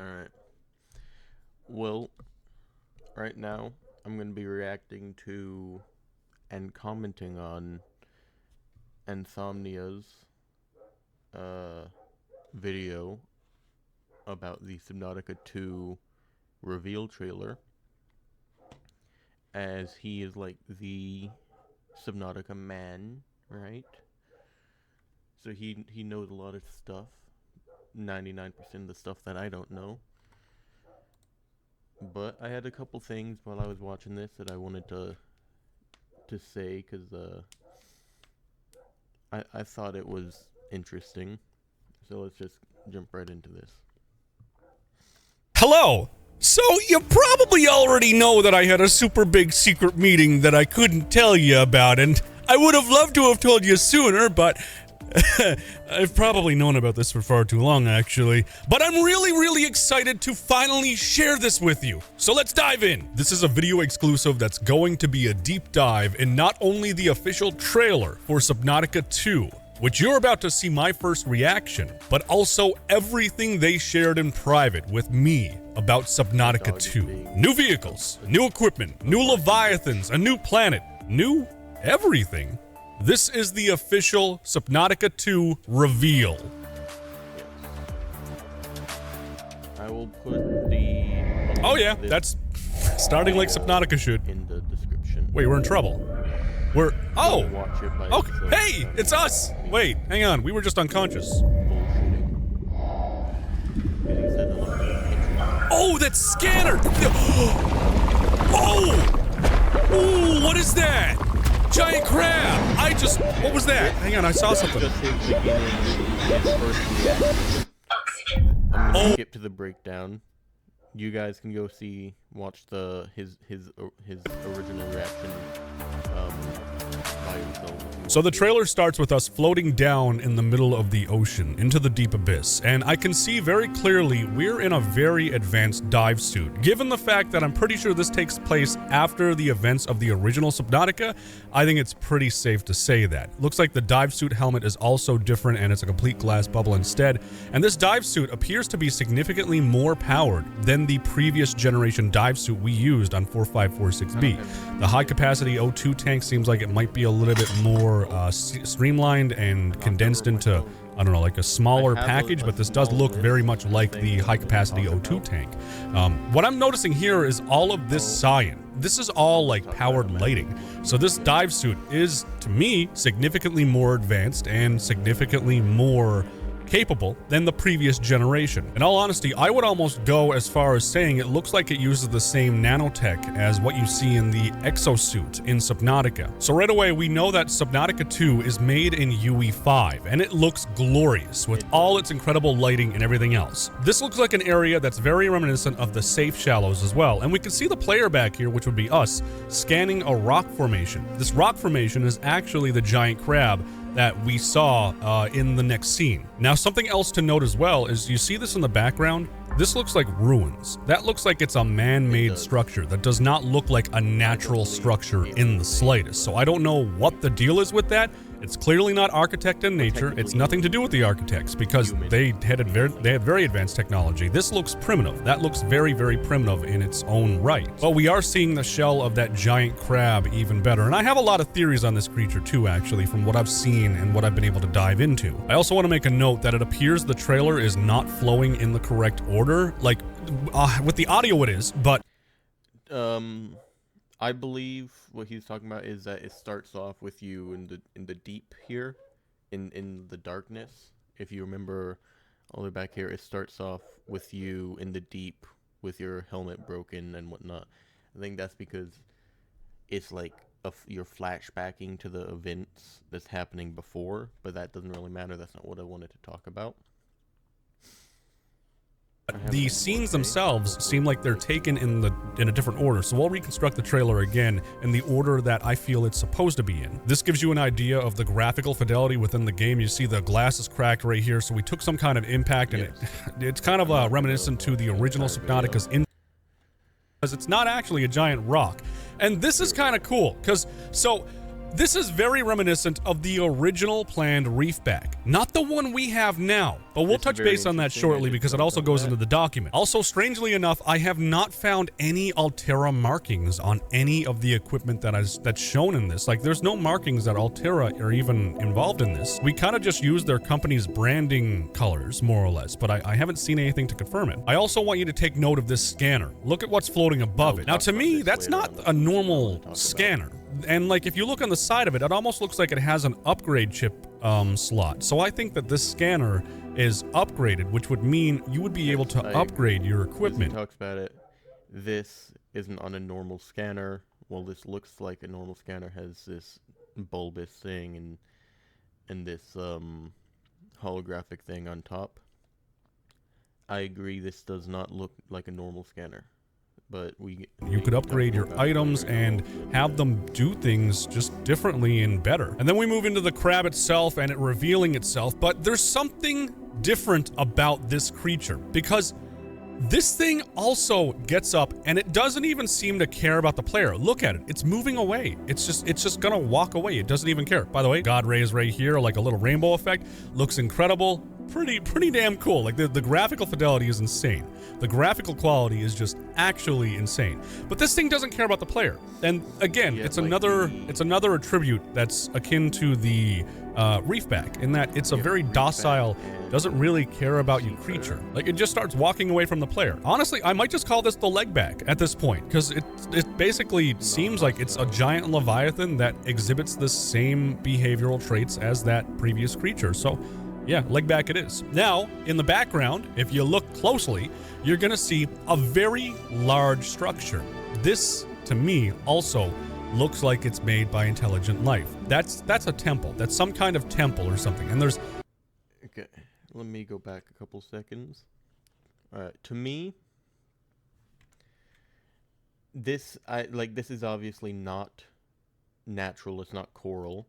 Alright. Well, right now, I'm going to be reacting to and commenting on Anthomnia's video about the Subnautica 2 reveal trailer, as he is like the Subnautica man, right? So he knows a lot of stuff, 99% of the stuff that I don't know. But I had a couple things while I was watching this that I wanted to say, because I thought it was interesting. So let's just jump right into this. Hello! So, you probably already know that I had a super big secret meeting that I couldn't tell you about, and I would have loved to have told you sooner, but I've probably known about this for far too long, actually. But I'm really excited to finally share this with you. So let's dive in. This is a video exclusive that's going to be a deep dive in not only the official trailer for Subnautica 2, which you're about to see my first reaction, but also everything they shared in private with me about Subnautica 2. New vehicles, new equipment, new leviathans, a new planet, new everything. This is the official Subnautica 2 reveal. I will put the... Oh yeah, that's starting like Subnautica should. In the description. Wait, we're in trouble. We're... Oh! Watch it by Okay, itself. hey! It's us! Wait, hang on, we were just unconscious. Oh, that scanner! Oh! Ooh, what is that? Giant crab! What was that? Hang on, I saw something. Just his beginning, his first reaction. I'm gonna skip to the breakdown. You guys can go watch his original reaction by yourself. So the trailer starts with us floating down in the middle of the ocean into the deep abyss, and I can see very clearly we're in a very advanced dive suit. Given the fact that I'm pretty sure this takes place after the events of the original Subnautica, I think it's pretty safe to say that. Looks like the dive suit helmet is also different and it's a complete glass bubble instead, and this dive suit appears to be significantly more powered than the previous generation dive suit we used on 4546B. The high capacity O2 tank seems like it might be a little bit more streamlined and condensed into, I don't know, like a smaller package, but this does look very much like the high capacity O2 tank. What I'm noticing here is all of this cyan. This is all like powered lighting. So this dive suit is, to me, significantly more advanced and significantly more capable than the previous generation. In all honesty, I would almost go as far as saying it looks like it uses the same nanotech as what you see in the exosuit in Subnautica. So right away, we know that Subnautica 2 is made in UE5, and it looks glorious with all its incredible lighting and everything else. This looks like an area that's very reminiscent of the safe shallows as well, and we can see the player back here, which would be us, scanning a rock formation. This rock formation is actually the giant crab that we saw in the next scene. Now, something else to note as well is you see this in the background. This looks like ruins. That looks like it's a man-made structure. That does not look like a natural structure in the slightest. So I don't know what the deal is with that. It's clearly not architect in nature. It's nothing to do with the architects because they had very advanced technology. This looks primitive. That looks very primitive in its own right. But we are seeing the shell of that giant crab even better. And I have a lot of theories on this creature too, actually, from what I've seen and what I've been able to dive into. I also want to make a note that it appears the trailer is not flowing in the correct order. Like, with the audio it is, but... I believe what he's talking about is that it starts off with you in the deep here, in the darkness. If you remember all the way back here, it starts off with you in the deep with your helmet broken and whatnot. I think that's because it's like you're flashbacking to the events that's happening before, but that doesn't really matter. That's not what I wanted to talk about. The scenes themselves seem like they're taken in a different order, so I'll reconstruct the trailer again in the order that I feel it's supposed to be in. This gives you an idea of the graphical fidelity within the game. You see the glass is cracked right here, so we took some kind of impact, and it's kind of reminiscent to the original Subnautica's because it's not actually a giant rock. And this is kind of cool, because This is very reminiscent of the original planned reefback, not the one we have now, but we'll touch base on that shortly because it also goes into the document. Also, strangely enough, I have not found any Altera markings on any of the equipment that's shown in this. Like, there's no markings that Altera are even involved in this. We kind of just use their company's branding colors, more or less, but I haven't seen anything to confirm it. I also want you to take note of this scanner. Look at what's floating above it. Now, to me, that's not a normal scanner. And like, if you look on the side of it, it almost looks like it has an upgrade chip slot. So I think that this scanner is upgraded, which would mean you would be able to upgrade your equipment. He talks about it. This isn't on a normal scanner. Well, this looks like a normal scanner, has this bulbous thing and this holographic thing on top. I agree, this does not look like a normal scanner. But you could upgrade your items and have them do things just differently and better. And then we move into the crab itself and it revealing itself, but there's something different about this creature because this thing also gets up and it doesn't even seem to care about the player. Look at it. It's moving away. It's just gonna walk away. It doesn't even care. By the way, God rays right here, like a little rainbow effect. Looks incredible. Pretty damn cool. Like the graphical fidelity is insane. The graphical quality is just actually insane. But this thing doesn't care about the player. And again, it's another attribute that's akin to the reefback in that it's a very docile, doesn't really care about you creature. Like, it just starts walking away from the player. Honestly, I might just call this the leg back at this point because it basically seems like it's a giant leviathan that exhibits the same behavioral traits as that previous creature. So yeah, leg back it is. Now, in the background, if you look closely, you're gonna see a very large structure. This, to me, also looks like it's made by intelligent life. That's a temple. That's some kind of temple or something. And there's... Okay, let me go back a couple seconds. Alright, to me, this is obviously not natural. It's not coral.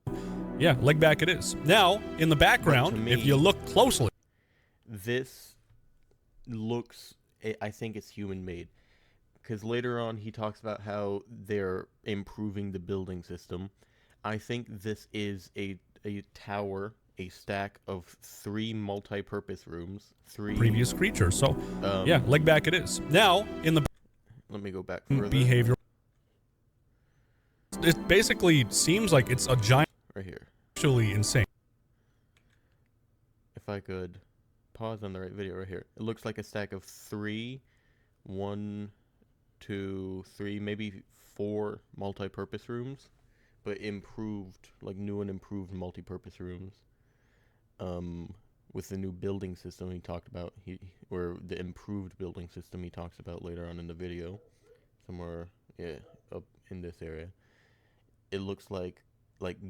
Yeah, leg back it is. Now, in the background, if you look closely... This looks... I think it's human-made. Because later on, he talks about how they're improving the building system. I think this is a tower, a stack of 3 multi-purpose rooms. 3... Previous creature, so... yeah, leg back it is. Now, in the... Let me go back further. Behavior... It basically seems like it's a giant... Right here. Actually insane. If I could pause on the right video right here. It looks like a stack of 3, 1, 2, 3, maybe 4 multi-purpose rooms, but improved, like new and improved multi-purpose rooms. With the new building system he talked about, or the improved building system he talks about later on in the video, somewhere, yeah, up in this area. It looks like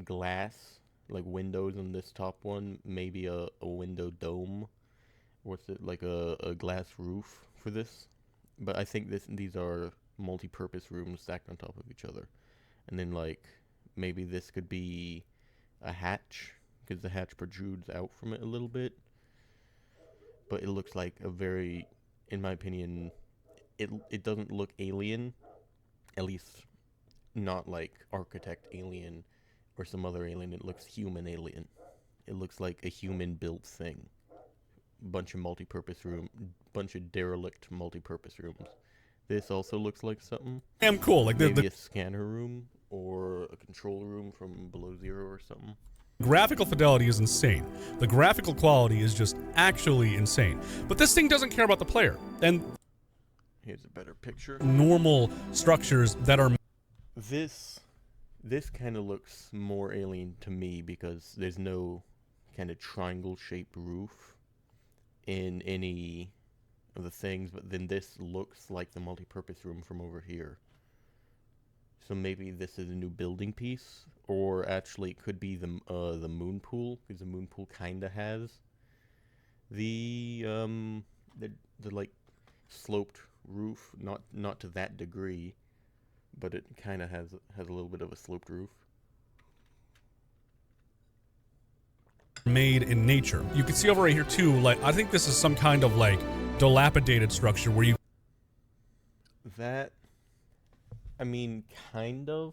glass, like windows on this top one, maybe a window dome. What's it, like a glass roof for this? But I think these are multi-purpose rooms stacked on top of each other. And then like maybe this could be a hatch, because the hatch protrudes out from it a little bit. But it looks like a very, in my opinion, it doesn't look alien, at least not like Architect Alien or some other alien. It looks human alien. It looks like a human-built thing. Bunch of multi-purpose room, bunch of derelict multi-purpose rooms. This also looks like something. Damn cool. Like maybe a scanner room or a control room from Below Zero or something. Graphical fidelity is insane. The graphical quality is just actually insane. But this thing doesn't care about the player. And here's a better picture. Normal structures that are... This kind of looks more alien to me because there's no kind of triangle-shaped roof in any of the things, but then this looks like the multi-purpose room from over here. So maybe this is a new building piece, or actually it could be the moon pool, because the moon pool kind of has the like sloped roof, not to that degree, but it kind of has a little bit of a sloped roof. Made in nature. You can see over right here too, like I think this is some kind of like dilapidated structure where you... That, I mean, kind of.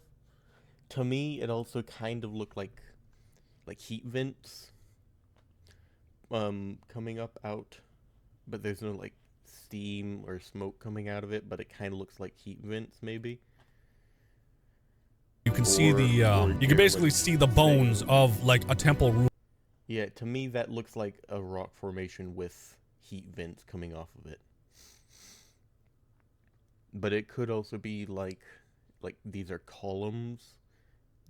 To me, it also kind of looked like heat vents coming up out, but there's no like steam or smoke coming out of it, but it kind of looks like heat vents maybe. You can see the you can basically see the bones of like a temple roof. Yeah, to me that looks like a rock formation with heat vents coming off of it. But it could also be like these are columns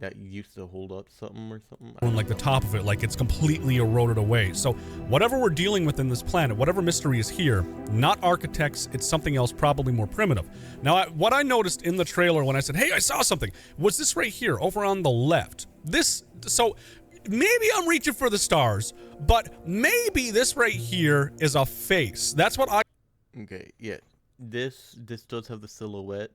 that used to hold up something or something. On like the top of it, like it's completely eroded away. So whatever we're dealing with in this planet, whatever mystery is here, not architects, it's something else, probably more primitive. Now, what I noticed in the trailer when I said, hey, I saw something, was this right here, over on the left. So maybe I'm reaching for the stars, but maybe this right here is a face. That's what I... Okay, yeah. This does have the silhouette.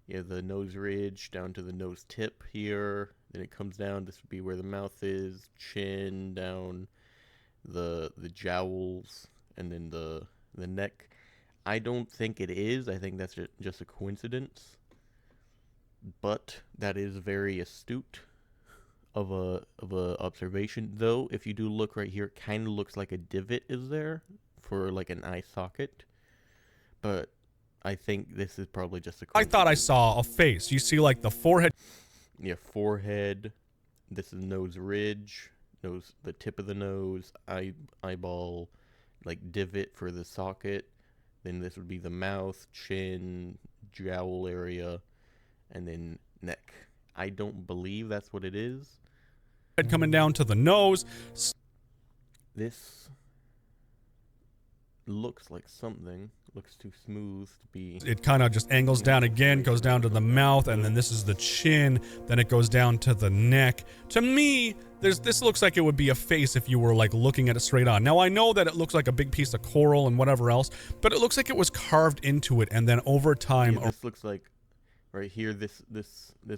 Yeah, the nose ridge down to the nose tip here. Then it comes down. This would be where the mouth is, chin down, the jowls, and then the neck. I don't think it is. I think that's just a coincidence. But that is very astute of a observation. Though, if you do look right here, it kind of looks like a divot is there for like an eye socket. But I think this is probably just a coincidence. I thought I saw a face. You see like the forehead. Yeah, forehead. This is nose ridge, the tip of the nose, eyeball, like divot for the socket. Then this would be the mouth, chin, jowl area, and then neck. I don't believe that's what it is. Coming down to the nose. This looks like something. Looks too smooth to be. It kind of just angles down again, goes down to the mouth, and then this is the chin. Then it goes down to the neck. To me, this looks like it would be a face if you were like looking at it straight on. Now I know that it looks like a big piece of coral and whatever else, but it looks like it was carved into it, and then over time. Yeah, this looks like right here. This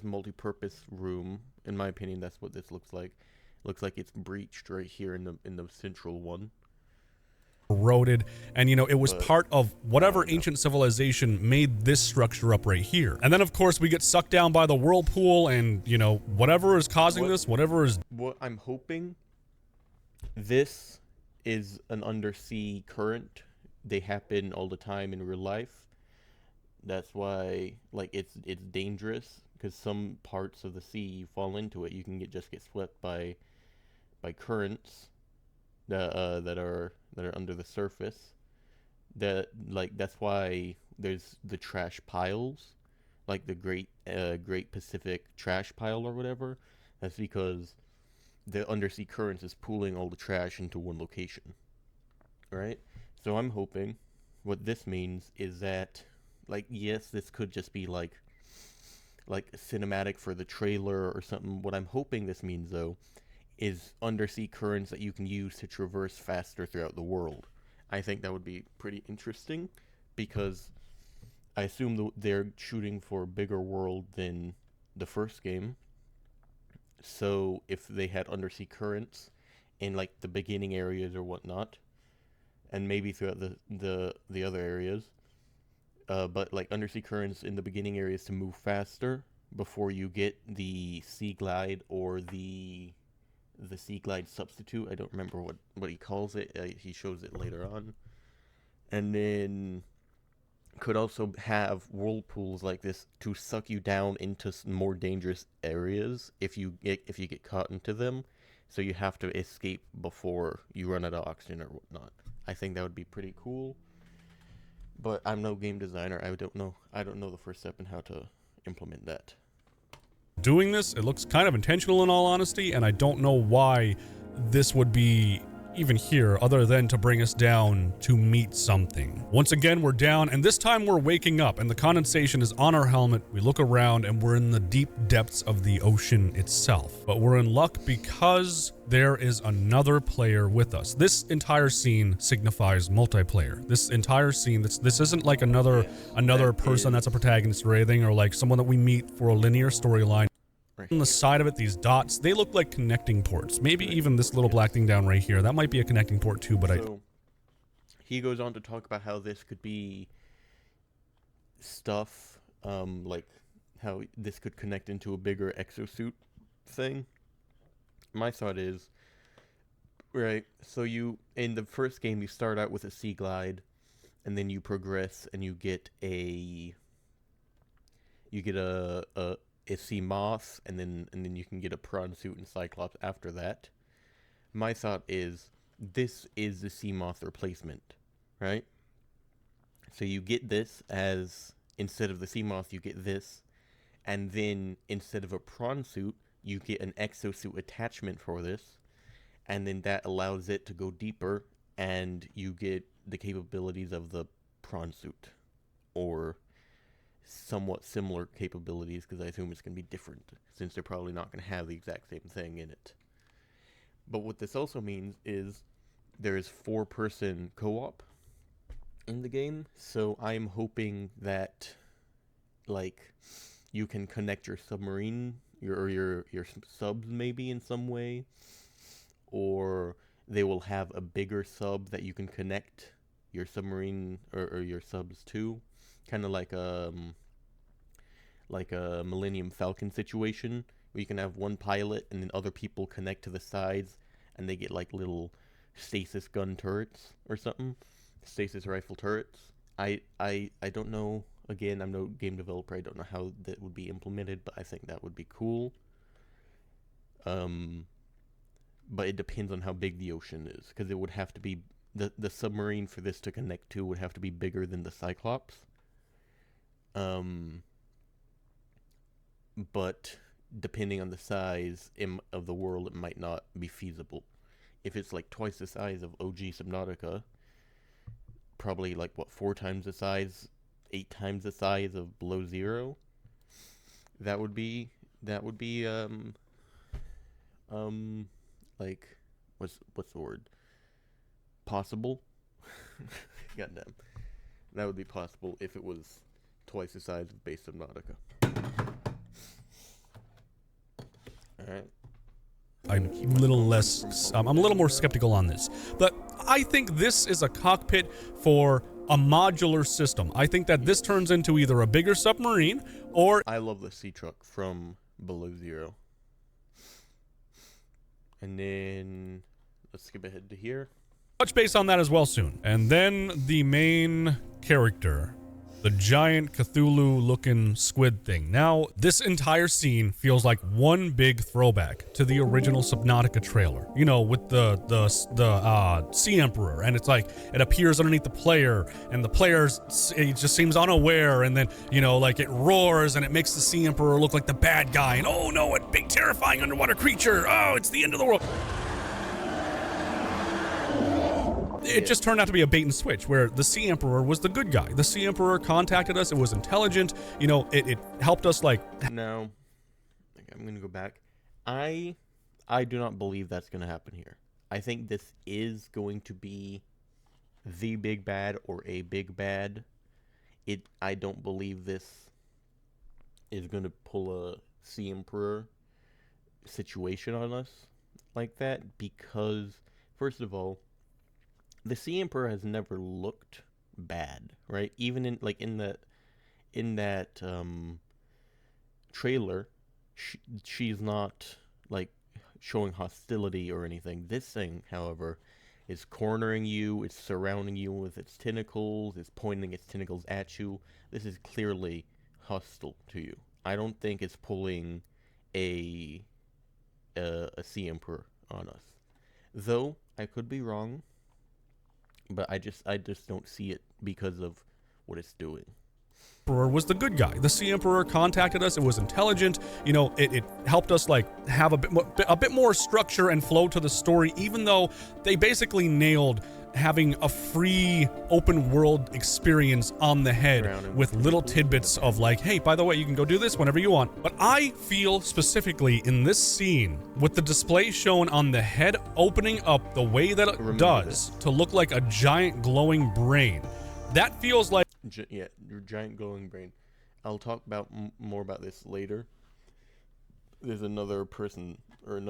multi-purpose room. In my opinion, that's what this looks like. Looks like it's breached right here in the central one. Eroded, and you know, it was part of whatever ancient civilization made this structure up right here. And then of course we get sucked down by the whirlpool, and you know, whatever is causing this, whatever is... What I'm hoping, this is an undersea current. They happen all the time in real life. That's why like it's dangerous, because some parts of the sea you fall into it, you can just get swept by currents that are under the surface. That's why there's the trash piles, like the Great Pacific trash pile or whatever. That's because the undersea currents is pooling all the trash into one location, right? So I'm hoping what this means is that, like, yes, this could just be like a cinematic for the trailer or something. What I'm hoping this means, though, is undersea currents that you can use to traverse faster throughout the world. I think that would be pretty interesting, because I assume they're shooting for a bigger world than the first game. So if they had undersea currents in like the beginning areas or whatnot, and maybe throughout the other areas, but like undersea currents in the beginning areas to move faster before you get the sea glide or the sea glide substitute. I don't remember what he calls it. He shows it later on. And then could also have whirlpools like this to suck you down into more dangerous areas if you get caught into them. So you have to escape before you run out of oxygen or whatnot. I think that would be pretty cool. But I'm no game designer. I don't know the first step in how to implement that. Doing this, it looks kind of intentional in all honesty, and I don't know why this would be even here other than to bring us down to meet something. Once again, we're down, and this time we're waking up, and the condensation is on our helmet. We look around, and we're in the deep depths of the ocean itself. But we're in luck because there is another player with us. This entire scene signifies multiplayer. This entire scene, this isn't like another person that's a protagonist or anything, or like someone that we meet for a linear storyline. On the side of it, these dots, they look like connecting ports. Maybe even this little black thing down right here. That might be a connecting port too, but he goes on to talk about how this could be stuff, like how this could connect into a bigger exosuit thing. My thought is, right, so you, in the first game, you start out with a sea glide, and then you progress, and you get a sea moth, and then you can get a prawn suit and cyclops after that. My thought is, this is the sea moth replacement, right? So you get this as, instead of the sea moth, you get this, and then instead of a prawn suit, you get an exosuit attachment for this, and then that allows it to go deeper, and you get the capabilities of the prawn suit, or somewhat similar capabilities, because I assume it's going to be different, since they're probably not going to have the exact same thing in it. But what this also means is there is 4-person co-op in the game, so I'm hoping that, like, you can connect your submarine, your subs maybe in some way, or they will have a bigger sub that you can connect your submarine or your subs to, kind of like a Millennium Falcon situation, where you can have one pilot and then other people connect to the sides, and they get like little stasis gun turrets or something, stasis rifle turrets. I don't know. Again, I'm no game developer. I don't know how that would be implemented, but I think that would be cool. But it depends on how big the ocean is, because it would have to be the submarine for this to connect to would have to be bigger than the Cyclops. But depending on the size of the world, it might not be feasible. If it's like twice the size of OG Subnautica, probably like 4 times the size, 8 times the size of Below Zero, that would be like, what's the word? Possible. Goddamn, that would be possible if it was twice the size of base Subnautica. All right. I'm a little more skeptical on this, but I think this is a cockpit for a modular system. I think that this turns into either a bigger submarine or... I love the sea truck from Below Zero. And then let's skip ahead to here. Touch base on that as well soon. And then the main character, the giant Cthulhu-looking squid thing. Now, this entire scene feels like one big throwback to the original Subnautica trailer. You know, with the Sea Emperor, and it's like it appears underneath the player, and the player it just seems unaware, and then like it roars, and it makes the Sea Emperor look like the bad guy, and oh no, a big terrifying underwater creature! Oh, it's the end of the world. It just turned out to be a bait and switch, where the Sea Emperor was the good guy. The Sea Emperor contacted us. It was intelligent. It helped us, like... No. I'm going to go back. I do not believe that's going to happen here. I think this is going to be the big bad or a big bad. I don't believe this is going to pull a Sea Emperor situation on us like that, because, first of all, the Sea Emperor has never looked bad, right? Even in that trailer, she's not like showing hostility or anything. This thing, however, is cornering you. It's surrounding you with its tentacles. It's pointing its tentacles at you. This is clearly hostile to you. I don't think it's pulling a Sea Emperor on us, though I could be wrong. But I just don't see it because of what it's doing. Emperor was the good guy. The Sea Emperor contacted us. It was intelligent. It helped us like have a bit more structure and flow to the story, even though they basically nailed having a free open world experience on the head with little tidbits of like, hey, by the way, you can go do this whenever you want. But I feel specifically in this scene, with the display shown on the head opening up the way that it does to look like a giant glowing brain, that feels like... Yeah, your giant glowing brain. I'll talk about more about this later. There's another person, or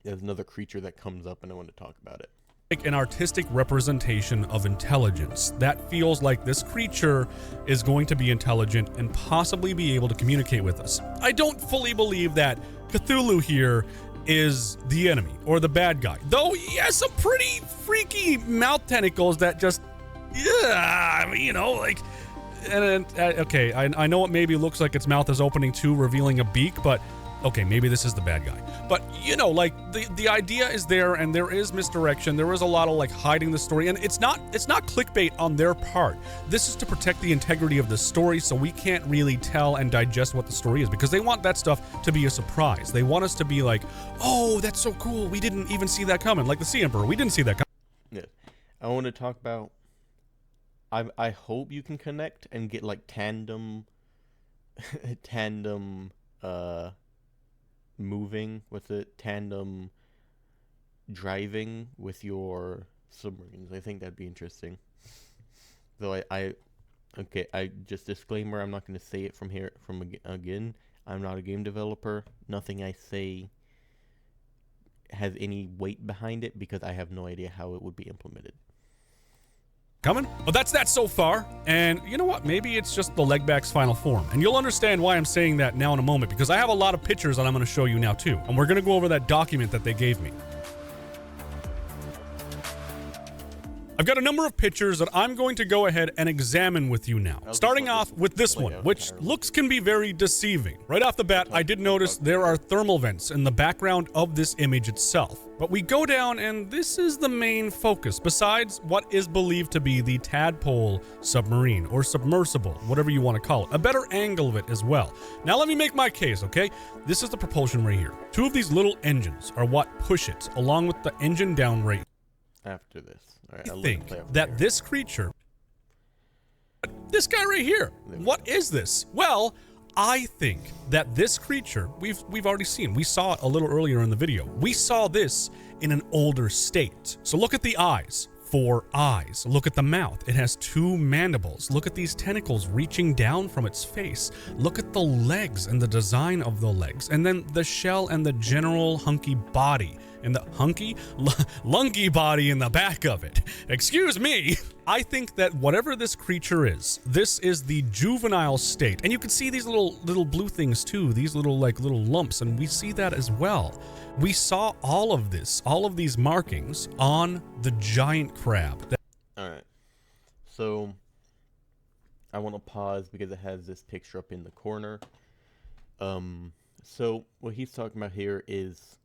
there's another creature that comes up, and I want to talk about it. like an artistic representation of intelligence. That feels like this creature is going to be intelligent and possibly be able to communicate with us. I don't fully believe that Cthulhu here is the enemy or the bad guy, though he has some pretty freaky mouth tentacles that just, yeah, you know, like, and okay, I know it maybe looks like its mouth is opening too, revealing a beak, but okay, maybe this is the bad guy. But, you know, like, the idea is there, and there is misdirection. There is a lot of, like, hiding the story, and it's not clickbait on their part. This is to protect the integrity of the story, so we can't really tell and digest what the story is, because they want that stuff to be a surprise. They want us to be like, oh, that's so cool, we didn't even see that coming. Like the Sea Emperor, we didn't see that coming. Yeah. I want to talk about... I hope you can connect and get, like, tandem... moving with it, tandem driving with your submarines. I think that'd be interesting. Though I just disclaimer, I'm not going to say it again. I'm not a game developer. Nothing I say has any weight behind it because I have no idea how it would be implemented. Coming. But that's that so far, and you know what, maybe it's just the legback's final form, and you'll understand why I'm saying that now in a moment, because I have a lot of pictures that I'm going to show you now too, and we're going to go over that document that they gave me. I've got a number of pictures that I'm going to go ahead and examine with you now. Starting off with this one, which looks can be very deceiving. Right off the bat, I did notice there are thermal vents in the background of this image itself. But we go down and this is the main focus, besides what is believed to be the tadpole submarine or submersible, whatever you want to call it. A better angle of it as well. Now let me make my case, okay? This is the propulsion right here. Two of these little engines are what push it, along with the engine down rate. After this. I think that this creature, this guy right here, what is this? Well, I think that this creature, we've already seen, we saw it a little earlier in the video. We saw this in an older state. So look at the eyes. 4 eyes. Look at the mouth. It has 2 mandibles. Look at these tentacles reaching down from its face. Look at the legs and the design of the legs. And then the shell and the general hunky body. And the lunky body in the back of it. Excuse me. I think that whatever this creature is, this is the juvenile state. And you can see these little blue things too, these little lumps, and we see that as well. We saw all of this, all of these markings on the giant crab. Alright. So I want to pause because it has this picture up in the corner. So what he's talking about here is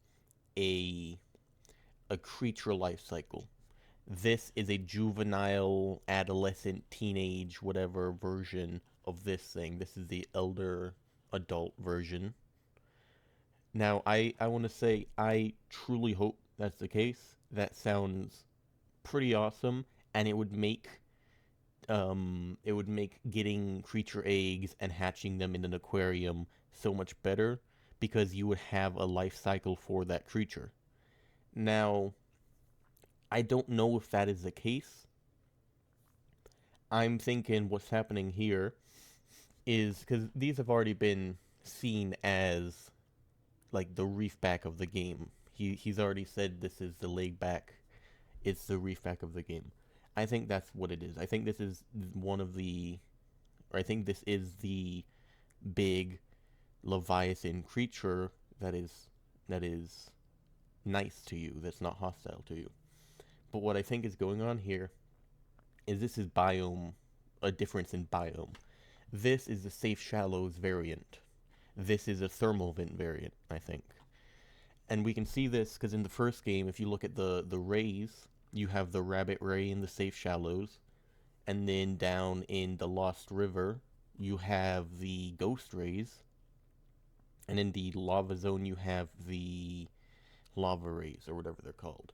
a creature life cycle. This is a juvenile, adolescent, teenage, whatever version of this thing. This is the elder adult version. Now, I want to say I truly hope that's the case. That sounds pretty awesome, and it would make getting creature eggs and hatching them in an aquarium so much better, because you would have a life cycle for that creature. Now, I don't know if that is the case. I'm thinking what's happening here is, because these have already been seen as like the reef back of the game. He's already said this is the leg back. It's the reef back of the game. I think that's what it is. I think this is the big Leviathan creature that is nice to you, that's not hostile to you. But what I think is going on here is this is a difference in biome. This is the safe shallows variant. This is a thermal vent variant, I think. And we can see this because in the first game, if you look at the rays, you have the rabbit ray in the safe shallows, and then down in the Lost River, you have the ghost rays, and in the lava zone, you have the lava rays, or whatever they're called.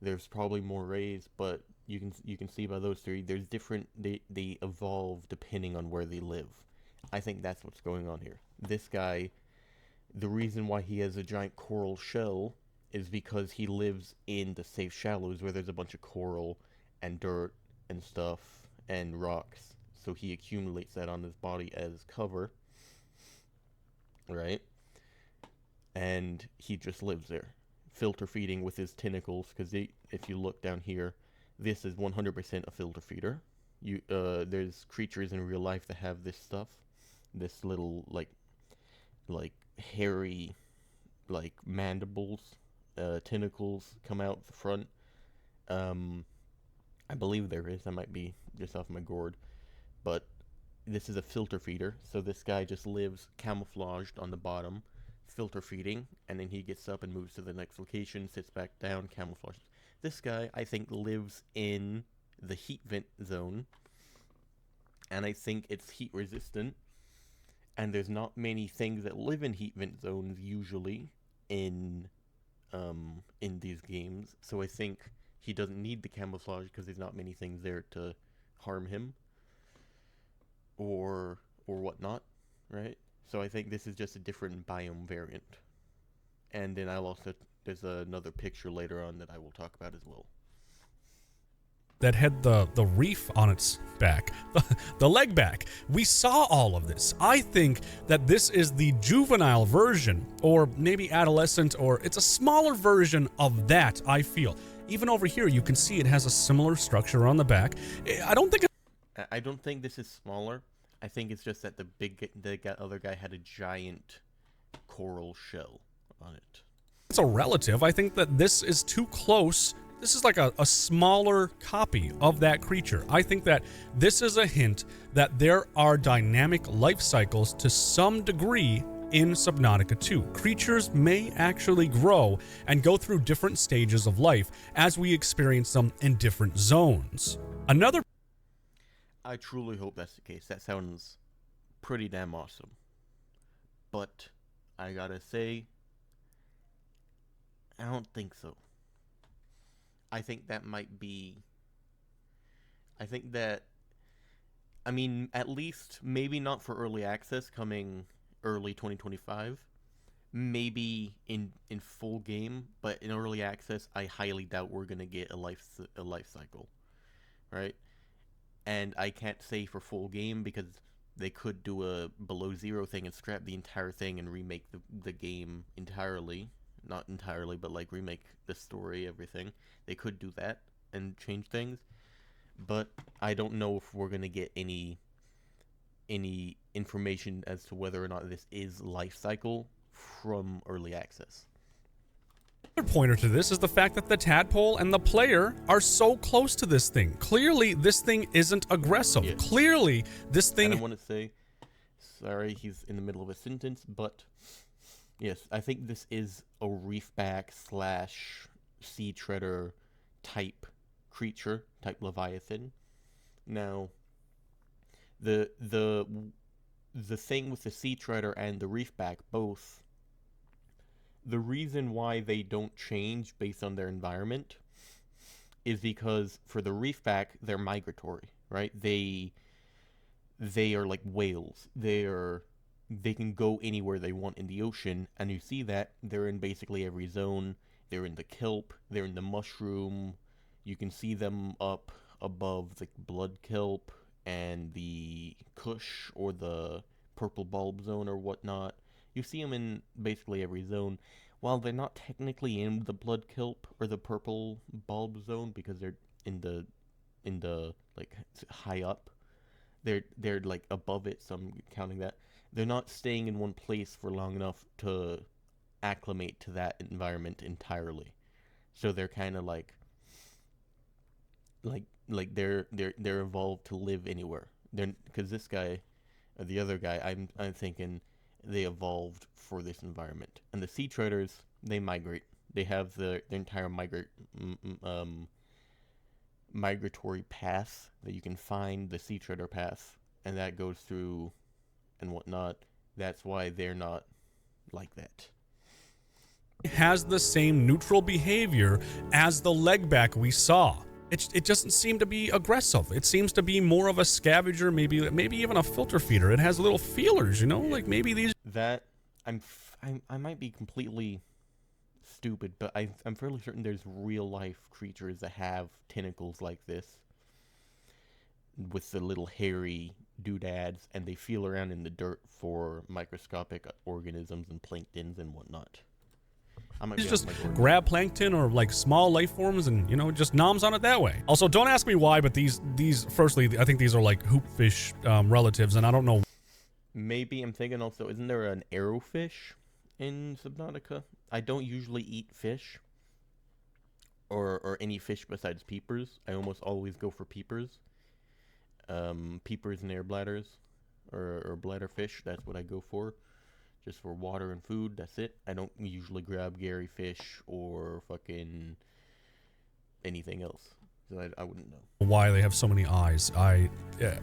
There's probably more rays, but you can see by those three, there's different, they evolve depending on where they live. I think that's what's going on here. This guy, the reason why he has a giant coral shell is because he lives in the safe shallows where there's a bunch of coral and dirt and stuff and rocks. So he accumulates that on his body as cover, right? And he just lives there. filter feeding with his tentacles, because if you look down here, this is 100% a filter feeder. There's creatures in real life that have this stuff, this little like hairy, like mandibles, tentacles come out the front. I believe there is. I might be just off my gourd, but this is a filter feeder. So this guy just lives camouflaged on the bottom, filter feeding, and then he gets up and moves to the next location, sits back down, camouflages. This guy, I think, lives in the heat vent zone, and I think it's heat resistant. And there's not many things that live in heat vent zones usually in these games. So I think he doesn't need the camouflage because there's not many things there to harm him or whatnot, right? So I think this is just a different biome variant. And then there's another picture later on that I will talk about as well. That had the reef on its back, the leg back. We saw all of this. I think that this is the juvenile version, or maybe adolescent, or it's a smaller version of that, I feel. Even over here, you can see it has a similar structure on the back. I don't think this is smaller. I think it's just that the other guy had a giant coral shell on it. It's a relative. I think that this is too close. This is like a smaller copy of that creature. I think that this is a hint that there are dynamic life cycles to some degree in Subnautica 2. Creatures may actually grow and go through different stages of life as we experience them in different zones. I truly hope that's the case. That sounds pretty damn awesome. But I gotta say, I don't think so. I think that might be... I mean, at least, maybe not for early access coming early 2025. Maybe in full game, but in early access, I highly doubt we're gonna get a life cycle, right? And I can't say for full game because they could do a below zero thing and scrap the entire thing and remake the game entirely. Not entirely, but like remake the story, everything. They could do that and change things, but I don't know if we're gonna get any information as to whether or not this is life cycle from early access. Another pointer to this is the fact that the tadpole and the player are so close to this thing. Clearly, this thing isn't aggressive. Yes. Clearly, this thing... I want to say, sorry, he's in the middle of a sentence, but yes, I think this is a reefback / sea treader type creature, type leviathan. Now, the thing with the sea treader and the reefback both, the reason why they don't change based on their environment is because for the reefback, they're migratory, right? They are like whales. They can go anywhere they want in the ocean, and you see that they're in basically every zone. They're in the kelp, they're in the mushroom. You can see them up above the blood kelp and the kush or the purple bulb zone or whatnot. You see them in basically every zone. While they're not technically in the blood kelp or the purple bulb zone because they're in the like high up, they're like above it, so I'm counting that. They're not staying in one place for long enough to acclimate to that environment entirely. So they're kind of like they're evolved to live anywhere. Because this guy, or the other guy, I'm thinking they evolved for this environment. And the sea traders, they migrate. They have their entire migratory path that you can find, the sea trader path, and that goes through and whatnot. That's why they're not like that. It has the same neutral behavior as the legback we saw. It doesn't seem to be aggressive. It seems to be more of a scavenger, maybe even a filter feeder. It has little feelers, you know, like maybe these. That I might be completely stupid, but I'm fairly certain there's real life creatures that have tentacles like this, with the little hairy doodads, and they feel around in the dirt for microscopic organisms and planktons and whatnot. I might It's be out just of my door. grab plankton or like small life forms and, you know, just noms on it that way. Also, don't ask me why, but these firstly, I think these are like hoopfish relatives, and I don't know. Maybe I'm thinking also, isn't there an arrowfish in Subnautica? I don't usually eat fish or any fish besides peepers. I almost always go for peepers. Peepers and air bladders or bladder fish. That's what I go for. Just for water and food. That's it. I don't usually grab Gary fish or fucking anything else. So I wouldn't know. Why they have so many eyes.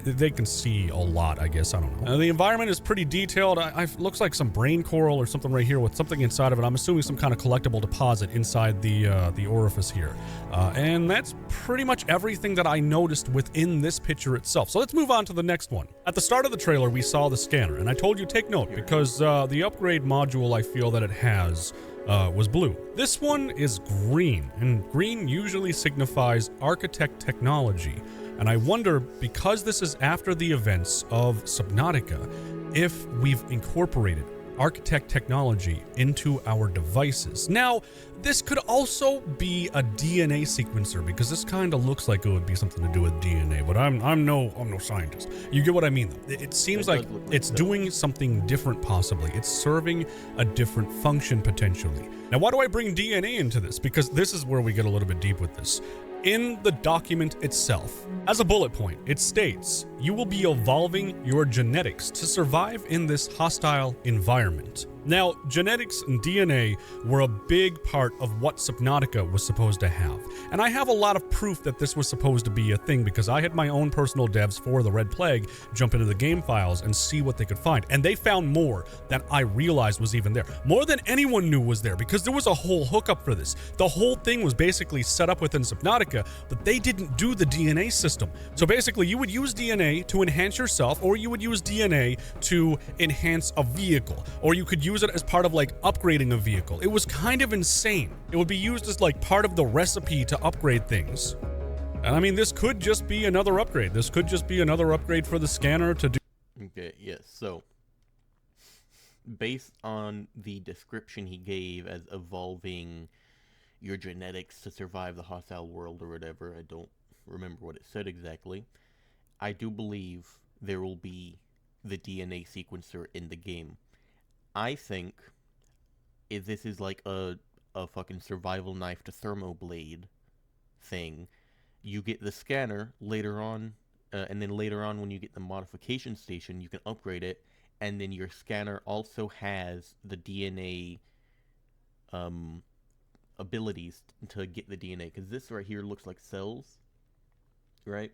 They can see a lot, I guess. I don't know. The environment is pretty detailed. Looks like some brain coral or something right here with something inside of it. I'm assuming some kind of collectible deposit inside the orifice here. And that's pretty much everything that I noticed within this picture itself. So let's move on to the next one. At the start of the trailer, we saw the scanner, and I told you take note because the upgrade module I feel that it has was blue. This one is green, and green usually signifies architect technology. And I wonder, because this is after the events of Subnautica, if we've incorporated architect technology into our devices. Now, this could also be a DNA sequencer because this kind of looks like it would be something to do with DNA, but I'm no scientist. You get what I mean though. It seems like it's doing something different possibly. It's serving a different function potentially. Now, why do I bring DNA into this? Because this is where we get a little bit deep with this. In the document itself, as a bullet point, it states, you will be evolving your genetics to survive in this hostile environment. Now, genetics and DNA were a big part of what Subnautica was supposed to have. And I have a lot of proof that this was supposed to be a thing because I had my own personal devs for the Red Plague jump into the game files and see what they could find. And they found more than I realized was even there. More than anyone knew was there because there was a whole hookup for this. The whole thing was basically set up within Subnautica, but they didn't do the DNA system. So basically, you would use DNA to enhance yourself, or you would use DNA to enhance a vehicle, or you could use it as part of like upgrading a vehicle. It was kind of insane. It would be used as like part of the recipe to upgrade things. And I mean, this could just be another upgrade. This could just be another upgrade for the scanner to do. Okay, yes. So, based on the description he gave as evolving your genetics to survive the hostile world or whatever, I don't remember what it said exactly. I do believe there will be the DNA sequencer in the game. I think if this is like a fucking survival knife to thermoblade thing, you get the scanner later on, and then later on when you get the modification station, you can upgrade it, and then your scanner also has the DNA abilities to get the DNA, because this right here looks like cells, right?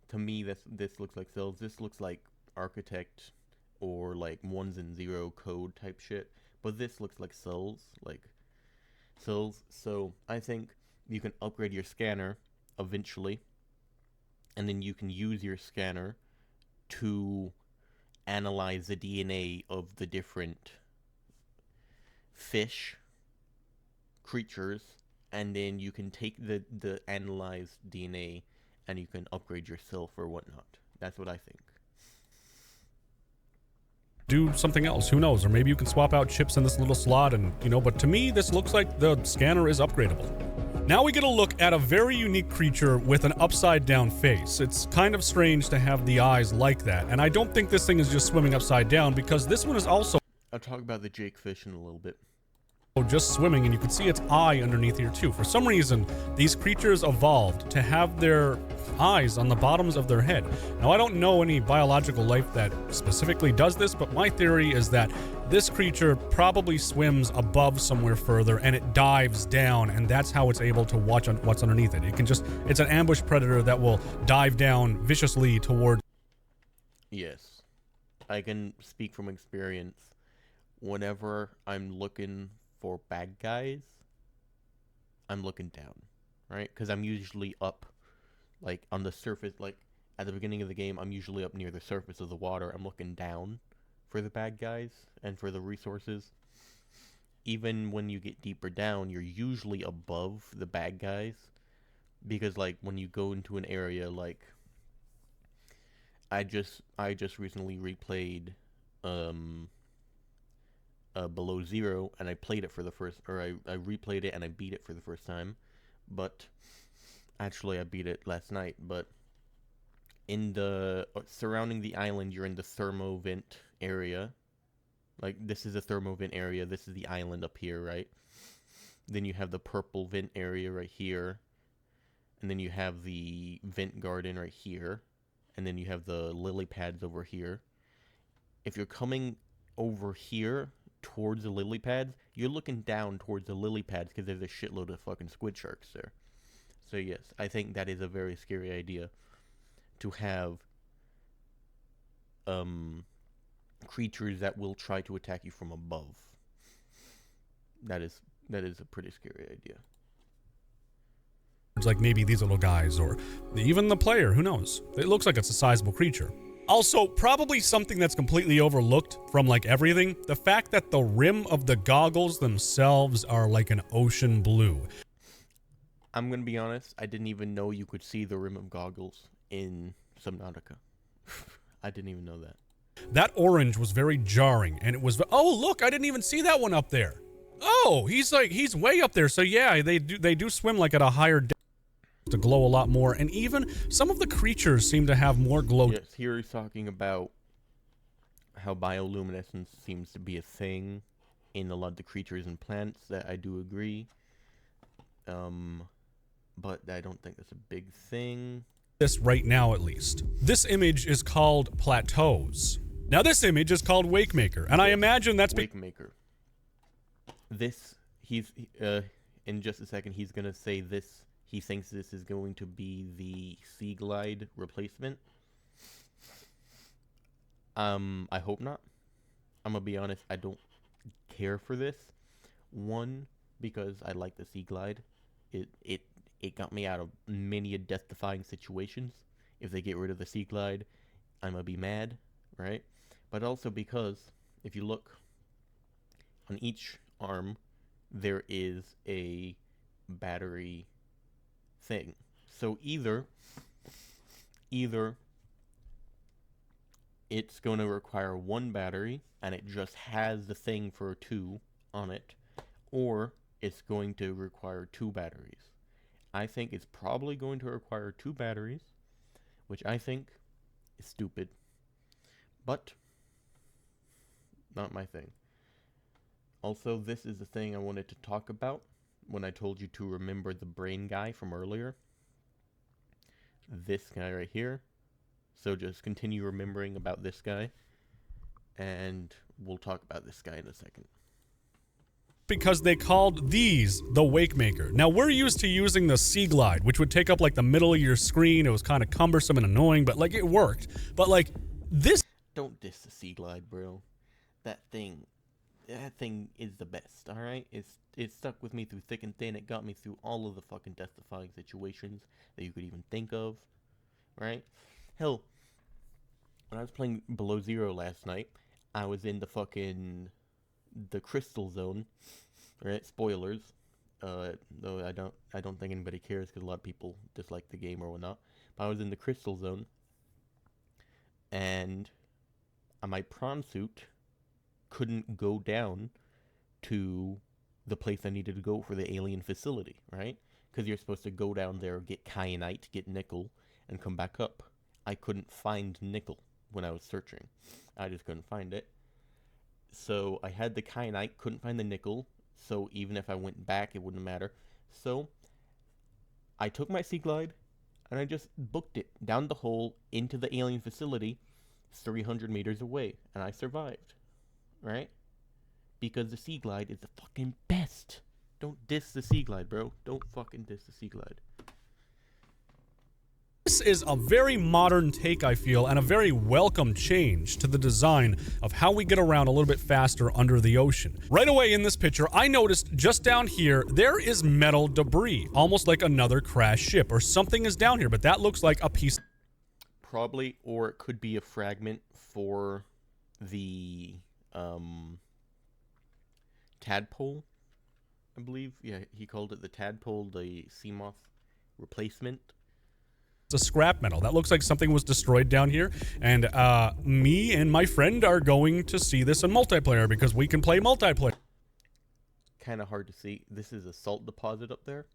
To me, this looks like cells. This looks like architect or like 1s and 0 code type shit, but this looks like cells, So I think you can upgrade your scanner eventually, and then you can use your scanner to analyze the DNA of the different fish creatures, and then you can take the analyzed DNA and you can upgrade yourself or whatnot. That's what I think. Do something else, who knows? Or maybe you can swap out chips in this little slot and, you know, but to me, this looks like the scanner is upgradable. Now we get a look at a very unique creature with an upside down face. It's kind of strange to have the eyes like that, and I don't think this thing is just swimming upside down because this one is also I'll talk about the Jake fish in a little bit. just swimming, and you can see its eye underneath here too. For some reason, these creatures evolved to have their eyes on the bottoms of their head. Now, I don't know any biological life that specifically does this, but my theory is that this creature probably swims above somewhere further and it dives down, and that's how it's able to watch on what's underneath it. It's an ambush predator that will dive down viciously toward. Yes, I can speak from experience. Whenever I'm looking for bad guys, I'm looking down, right? Because I'm usually up, like, on the surface, like, at the beginning of the game, I'm usually up near the surface of the water. I'm looking down for the bad guys and for the resources. Even when you get deeper down, you're usually above the bad guys. Because, like, when you go into an area, like, I just recently replayed, Below Zero, and I played it for the first, or I replayed it and I beat it for the first time. But actually, I beat it last night. But in the surrounding the island, you're in the thermovent area. Like, this is a thermovent area. This is the island up here, right? Then you have the purple vent area right here. And then you have the vent garden right here. And then you have the lily pads over here. If you're coming over here towards the lily pads, you're looking down towards the lily pads because there's a shitload of fucking squid sharks there. So yes, I think that is a very scary idea to have creatures that will try to attack you from above. That is a pretty scary idea. It's like maybe these little guys, or even the player, who knows? It looks like it's a sizable creature. Also, probably something that's completely overlooked from like everything, the fact that the rim of the goggles themselves are like an ocean blue. I'm gonna be honest, I didn't even know you could see the rim of goggles in Subnautica. I didn't even know that. That orange was very jarring, and it was, oh look, I didn't even see that one up there. Oh, he's way up there, so yeah, they do swim like at a higher depth to glow a lot more, and even some of the creatures seem to have more glow. Yes, here he's talking about how bioluminescence seems to be a thing in a lot of the creatures and plants. That I do agree. But I don't think that's a big thing. This right now, at least. This image is called Plateaus. Now this image is called Wakemaker, and I imagine that's Wakemaker. This, in just a second, he's gonna say this. He thinks this is going to be the Sea Glide replacement. I hope not. I'm gonna be honest, I don't care for this. One, because I like the Sea Glide. It got me out of many death-defying situations. If they get rid of the Sea Glide, I'm gonna be mad, right? But also because, if you look, on each arm, there is a battery thing. So either it's going to require one battery, and it just has the thing for 2 on it, or it's going to require 2 batteries. I think it's probably going to require 2 batteries, which I think is stupid. But not my thing. Also, this is the thing I wanted to talk about when I told you to remember the brain guy from earlier. This guy right here. So just continue remembering about this guy, and we'll talk about this guy in a second. Because they called these the Wakemaker. Now, we're used to using the Sea Glide, which would take up like the middle of your screen. It was kind of cumbersome and annoying, but like it worked. But like this... Don't diss the Sea Glide, bro. That thing is the best, alright? It stuck with me through thick and thin. It got me through all of the fucking death-defying situations that you could even think of, right? Hell, when I was playing Below Zero last night, I was in the crystal zone, right? Spoilers. Though I don't think anybody cares because a lot of people dislike the game or whatnot. But I was in the crystal zone, and my prawn suit couldn't go down to the place I needed to go for the alien facility, right? Because you're supposed to go down there, get kyanite, get nickel, and come back up. I couldn't find nickel when I was searching. I just couldn't find it. So I had the kyanite, couldn't find the nickel, so even if I went back, it wouldn't matter. So I took my Sea Glide, and I just booked it down the hole into the alien facility 300 meters away, and I survived, right? Because the Sea Glide is the fucking best. Don't diss the Sea Glide, bro. Don't fucking diss the Sea Glide. This is a very modern take, I feel, and a very welcome change to the design of how we get around a little bit faster under the ocean. Right away in this picture, I noticed just down here, there is metal debris, almost like another crashed ship, or something is down here, but that looks like a piece. Probably, or it could be a fragment for the, tadpole, I believe. Yeah, he called it the tadpole, the sea moth replacement. a scrap metal. That looks like something was destroyed down here, and me and my friend are going to see this in multiplayer because we can play multiplayer. Kind of hard to see. This is a salt deposit up there.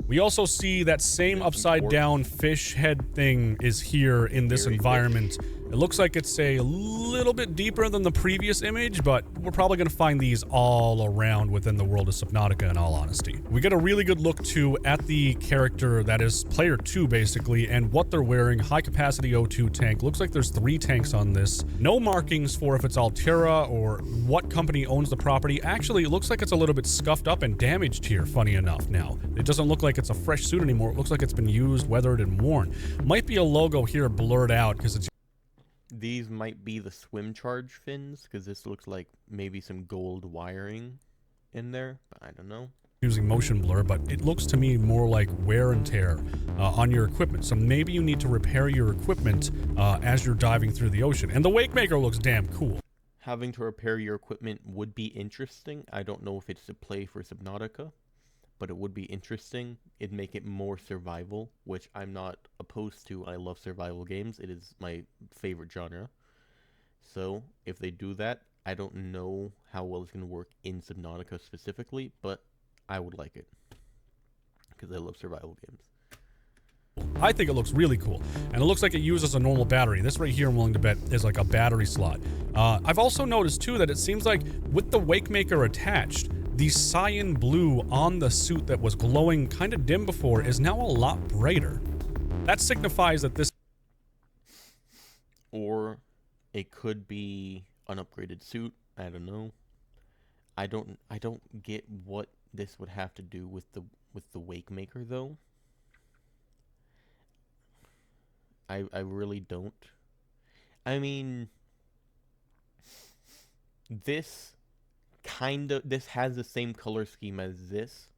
We also see that same upside down fish head thing is here in this environment. It looks like it's a little bit deeper than the previous image, but we're probably going to find these all around within the world of Subnautica, in all honesty. We get a really good look too at the character that is player 2 basically, and what they're wearing. High capacity O2 tank. Looks like there's 3 tanks on this. No markings for if it's Altera or what company owns the property. Actually, it looks like it's a little bit scuffed up and damaged here, funny enough now. It doesn't look like it's a fresh suit anymore. It looks like it's been used, weathered, and worn. Might be a logo here blurred out because it's... These might be the swim charge fins, because this looks like maybe some gold wiring in there, but I don't know. Using motion blur, but it looks to me more like wear and tear on your equipment. So maybe you need to repair your equipment as you're diving through the ocean. And the wake maker looks damn cool. Having to repair your equipment would be interesting. I don't know if it's to play for Subnautica, but it would be interesting. It'd make it more survival, which I'm not opposed to. I love survival games. It is my favorite genre. So if they do that, I don't know how well it's going to work in Subnautica specifically, but I would like it because I love survival games. I think it looks really cool, and it looks like it uses a normal battery. This right here, I'm willing to bet, is like a battery slot. I've also noticed too that it seems like with the wake maker attached, the cyan blue on the suit that was glowing kind of dim before is now a lot brighter. That signifies that this... Or it could be an upgraded suit. I don't know. I don't get what this would have to do with the wake maker though. I really don't. I mean, this has the same color scheme as this,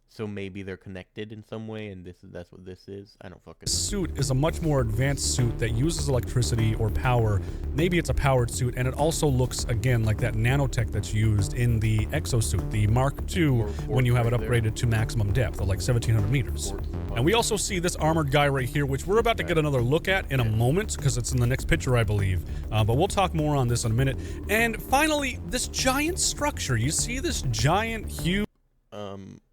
so maybe they're connected in some way, and that's what this is. I don't fucking know. Suit is a much more advanced suit that uses electricity or power. Maybe it's a powered suit, and it also looks again like that nanotech that's used in the exosuit, the Mark II, when you have it upgraded to maximum depth of like 1700 meters. And we also see this armored guy right here, which we're about to get another look at in a moment because it's in the next picture, I believe. But we'll talk more on this in a minute. And finally, this giant structure. You see this giant, huge...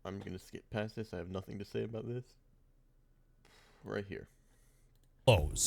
I'm gonna skip past this. I have nothing to say about this. Right here.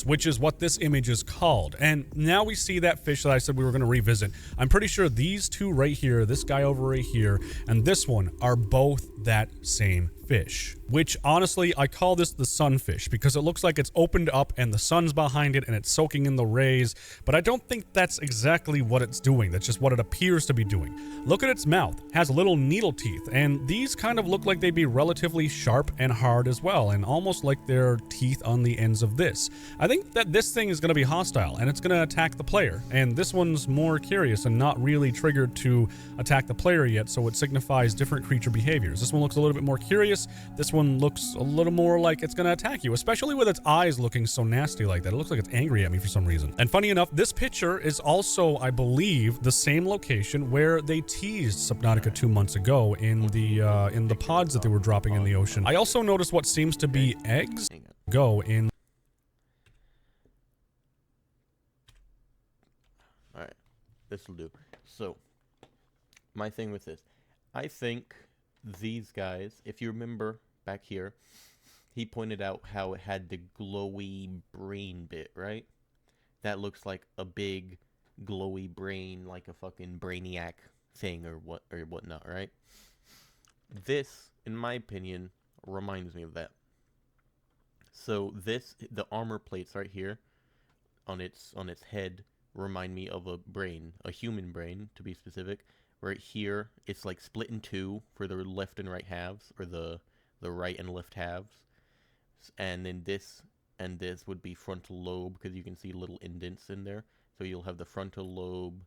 Which is what this image is called. And now we see that fish that I said we were going to revisit. I'm pretty sure these two right here, this guy over right here, and this one are both that same fish. Which, honestly, I call this the sunfish because it looks like it's opened up and the sun's behind it and it's soaking in the rays, but I don't think that's exactly what it's doing. That's just what it appears to be doing. Look at its mouth. It has little needle teeth, and these kind of look like they'd be relatively sharp and hard as well, and almost like they're teeth on the ends of this. I think that this thing is going to be hostile, and it's going to attack the player, and this one's more curious and not really triggered to attack the player yet, so it signifies different creature behaviors. This one looks a little bit more curious. This one looks a little more like it's going to attack you, especially with its eyes looking so nasty like that. It looks like it's angry at me for some reason. And funny enough, this picture is also, I believe, the same location where they teased Subnautica 2 months ago in the pods that they were dropping in the ocean. I also noticed what seems to be eggs go in... Alright, this will do. So, my thing with this, I think these guys, if you remember back here, he pointed out how it had the glowy brain bit, right? That looks like a big glowy brain, like a fucking brainiac thing or whatnot, right? This, in my opinion, reminds me of that. So the armor plates right here on its head remind me of a brain, a human brain to be specific. Right here, it's like split in two for the left and right halves, or the right and left halves. And then this and this would be frontal lobe, because you can see little indents in there. So you'll have the frontal lobe,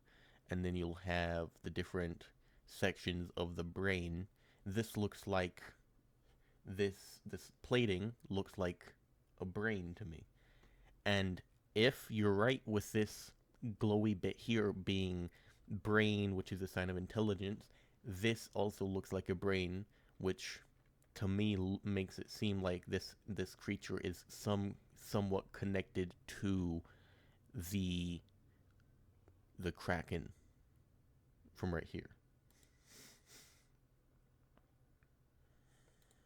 and then you'll have the different sections of the brain. This looks like, this plating looks like a brain to me. And if you're right with this glowy bit here being brain, which is a sign of intelligence, this also looks like a brain, which to me makes it seem like this creature is somewhat connected to the Kraken from right here.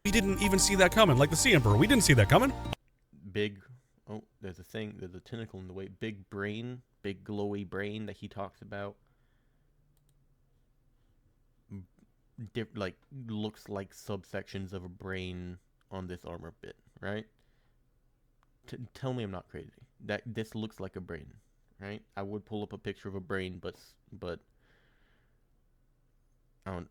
We didn't even see that coming, like the Sea Emperor. We didn't see that coming. Big, oh, there's a tentacle in the way. Big brain, big glowy brain that he talks about. Like, looks like subsections of a brain on this armor bit, right? Tell me I'm not crazy. That this looks like a brain, right? I would pull up a picture of a brain, but I don't.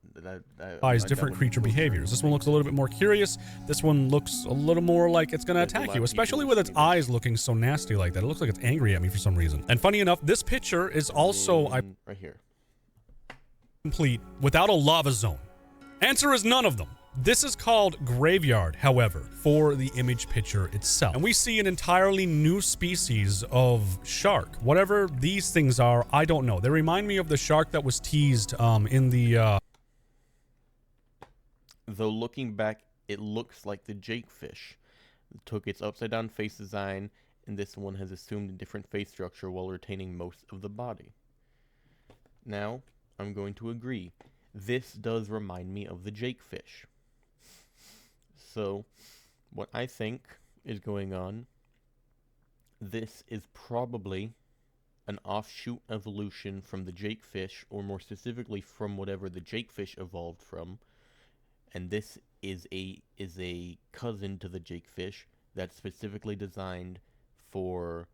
Different creature behaviors. This one looks a little bit more curious. This one looks a little more like it's gonna attack you, especially with its eyes looking so nasty like that. It looks like it's angry at me for some reason. And funny enough, this picture is also right here. Complete without a lava zone. Answer is none of them. This is called Graveyard, however, for the image picture itself. And we see an entirely new species of shark. Whatever these things are, I don't know. They remind me of the shark that was teased in the... Though looking back, it looks like the jakefish. It took its upside-down face design, and this one has assumed a different face structure while retaining most of the body. Now, I'm going to agree. This does remind me of the jakefish. So, what I think is going on, this is probably an offshoot evolution from the jakefish, or more specifically from whatever the jakefish evolved from. And this is a cousin to the jakefish that's specifically designed for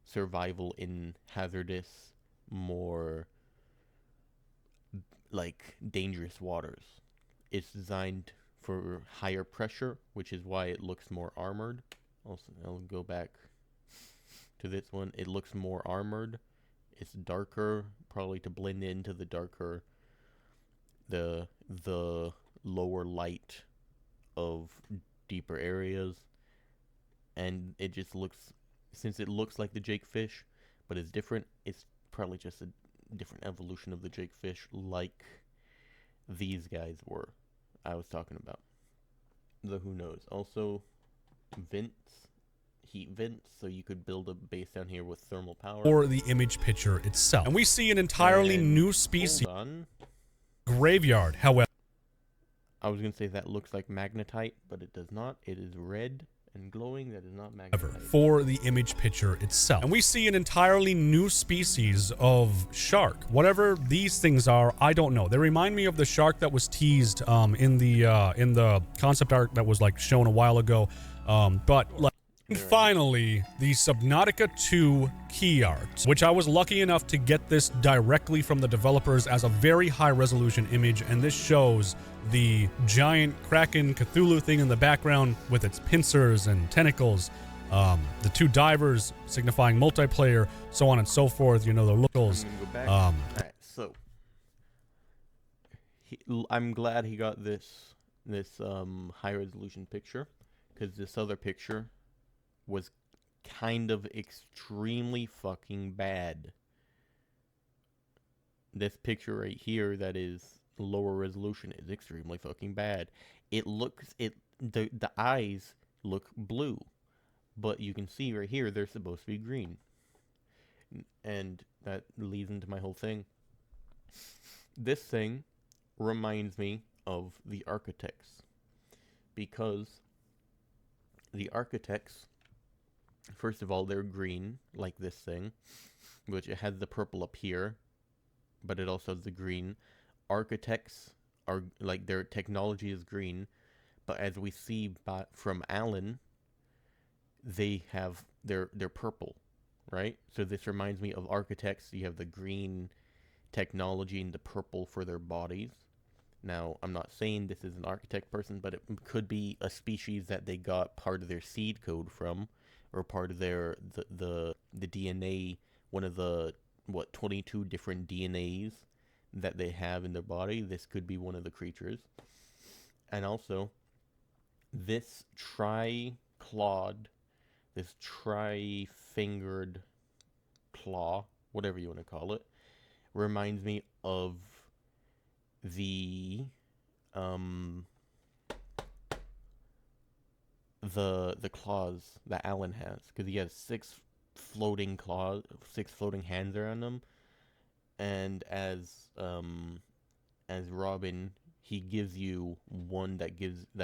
survival in hazardous, more like dangerous waters. It's designed for higher pressure, which is why it looks more armored. Also, I'll go back to this one. It looks more armored. It's darker, probably to blend into the darker, the lower light of deeper areas. And it just looks, since it looks like the jakefish, but it's different, it's probably just a different evolution of the jakefish, like these guys were. I was talking about. The who knows. Also, vents, heat vents, so you could build a base down here with thermal power. Or the image picture itself. And we see an entirely new species. Hold on. Graveyard, however. I was going to say that looks like magnetite, but it does not. It is red and glowing. That is not magnetite. For the image picture itself. And we see an entirely new species of shark. Whatever these things are, I don't know. They remind me of the shark that was teased in the concept art that was like shown a while ago. But like, finally, the Subnautica 2 key art, which I was lucky enough to get this directly from the developers as a very high resolution image, and this shows the giant Kraken Cthulhu thing in the background with its pincers and tentacles, the two divers signifying multiplayer, so on and so forth, you know, the locals. Alright, so I'm glad he got this high resolution picture, because this other picture was kind of extremely fucking bad. This picture right here that is lower resolution is extremely fucking bad. The eyes look blue, but you can see right here they're supposed to be green. And that leads into my whole thing. This thing reminds me of the Architects, because the Architects, first of all, they're green, like this thing, which it has the purple up here, but it also has the green. Architects are, like, their technology is green, but as we see from Alan, they're purple, right? So this reminds me of Architects. You have the green technology and the purple for their bodies. Now, I'm not saying this is an architect person, but it could be a species that they got part of their seed code from, or part of their the DNA, one of the 22 different DNAs that they have in their body. This could be one of the creatures. And also, this tri-clawed, this tri-fingered claw, whatever you want to call it, reminds me of the the claws that Alan has, because he has six floating hands around him, and as Robin, he gives you one that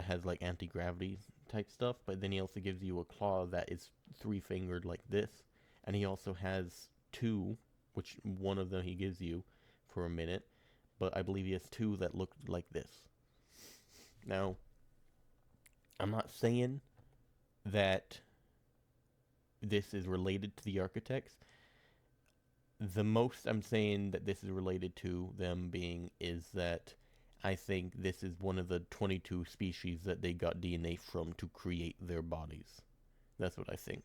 has like anti-gravity type stuff, but then he also gives you a claw that is three-fingered like this, and he also has two, which one of them he gives you for a minute, but I believe he has two that look like this. Now, I'm not saying that this is related to the architects. The most I'm saying that this is related to them being is that I think this is one of the 22 species that they got DNA from to create their bodies. That's what I think.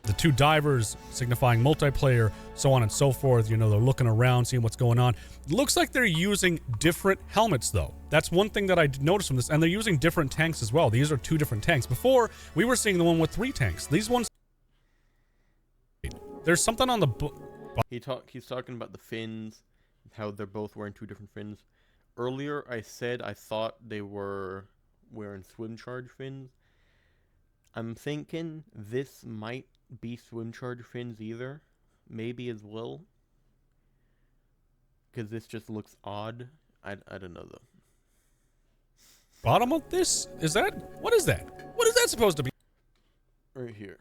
The two divers signifying multiplayer, so on and so forth. You know, they're looking around, seeing what's going on. Looks like they're using different helmets, though. That's one thing that I noticed from this. And they're using different tanks as well. These are two different tanks. Before, we were seeing the one with 3 tanks. These ones... There's something on the... He's talking about the fins, how they're both wearing 2 different fins. Earlier, I said I thought they were wearing swim charge fins. I'm thinking this might be swim charge fins either. Maybe as well. Because this just looks odd. I don't know though. Bottom of this? Is that? What is that? What is that supposed to be? Right here.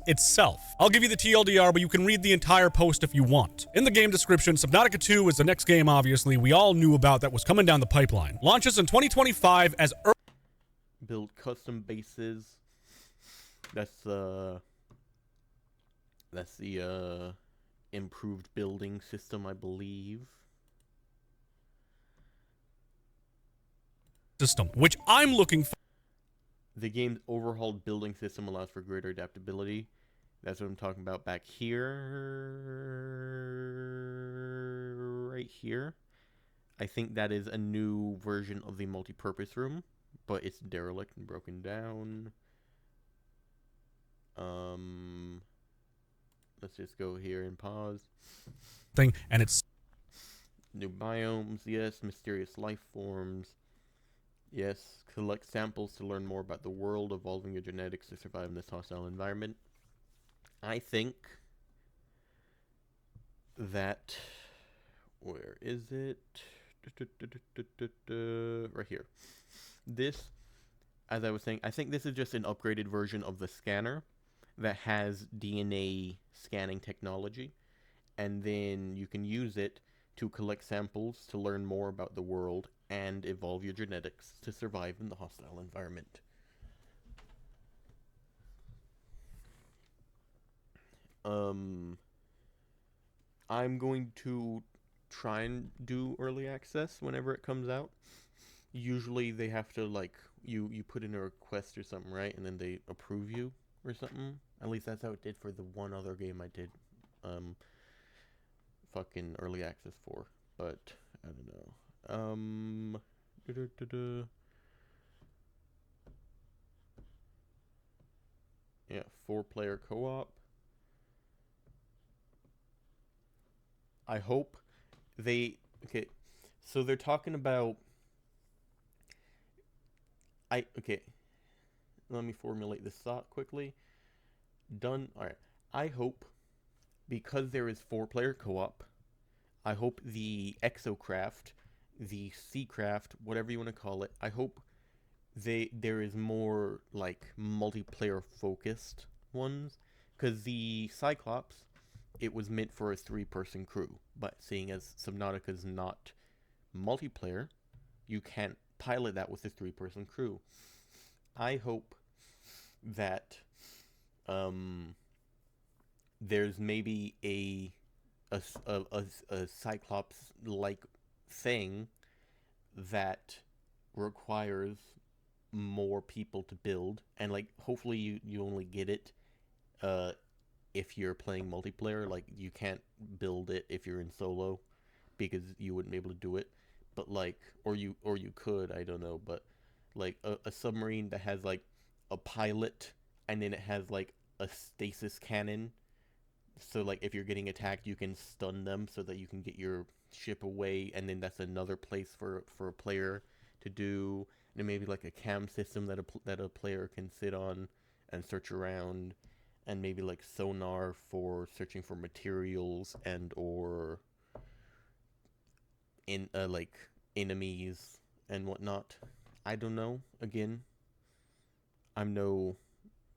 Itself. I'll give you the TLDR, but you can read the entire post if you want. In the game description, Subnautica 2 is the next game, obviously, we all knew about that was coming down the pipeline. Launches in 2025 as... Build custom bases. That's the improved building system, I believe. System, which I'm looking for. The game's overhauled building system allows for greater adaptability. That's what I'm talking about back here. Right here. I think that is a new version of the multi-purpose room, but it's derelict and broken down. Let's just go here and pause. And it's new biomes, yes. Mysterious life forms, yes. Collect samples to learn more about the world, evolving your genetics to survive in this hostile environment. I think that... Where is it? Right here. This, as I was saying, I think this is just an upgraded version of the scanner that has DNA scanning technology, and then you can use it to collect samples to learn more about the world and evolve your genetics to survive in the hostile environment. I'm going to try and do early access whenever it comes out. Usually they have to, like, you put in a request or something, right? And then they approve you or something. At least that's how it did for the one other game I did fucking early access for. But I don't know. Yeah, 4-player co-op. I hope they... Okay, so they're talking about... Okay, let me formulate this thought quickly. Done. Alright, I hope, because there is 4-player co-op, I hope the Exocraft, the Seacraft, whatever you want to call it, I hope there is more, like, multiplayer focused ones. Because the Cyclops, it was meant for a 3-person crew, but seeing as Subnautica is not multiplayer, you can't pilot that with a 3-person crew. I hope that there's maybe a Cyclops like thing that requires more people to build, and like hopefully you only get it if you're playing multiplayer. Like you can't build it if you're in solo because you wouldn't be able to do it. But like, or you could, I don't know, but like a submarine that has like a pilot and then it has like a stasis cannon, so like if you're getting attacked you can stun them so that you can get your ship away, and then that's another place for a player to do. and maybe like a cam system that a player can sit on and search around, and maybe like sonar for searching for materials and or in like enemies and whatnot. I don't know. Again, I'm no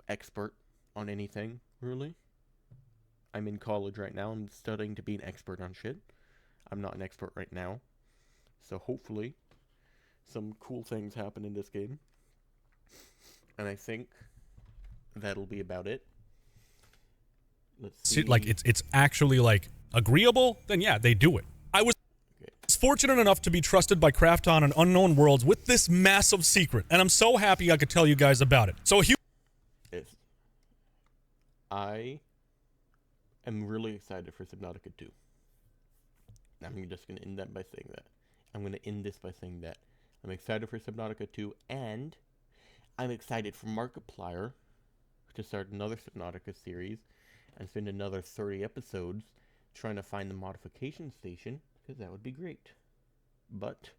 expert on anything really. I'm in college right now. I'm studying to be an expert on shit. I'm not an expert right now. So hopefully some cool things happen in this game. And I think that'll be about it. Let's see. Like it's actually like agreeable, then yeah, they do it. I was fortunate enough to be trusted by Krafton and Unknown Worlds with this massive secret, and I'm so happy I could tell you guys about it. So Yes. I am really excited for Subnautica 2. I'm just going to end that by saying that. I'm going to end this by saying that. I'm excited for Subnautica 2, and I'm excited for Markiplier to start another Subnautica series and spend another 30 episodes trying to find the modification station, because that would be great. But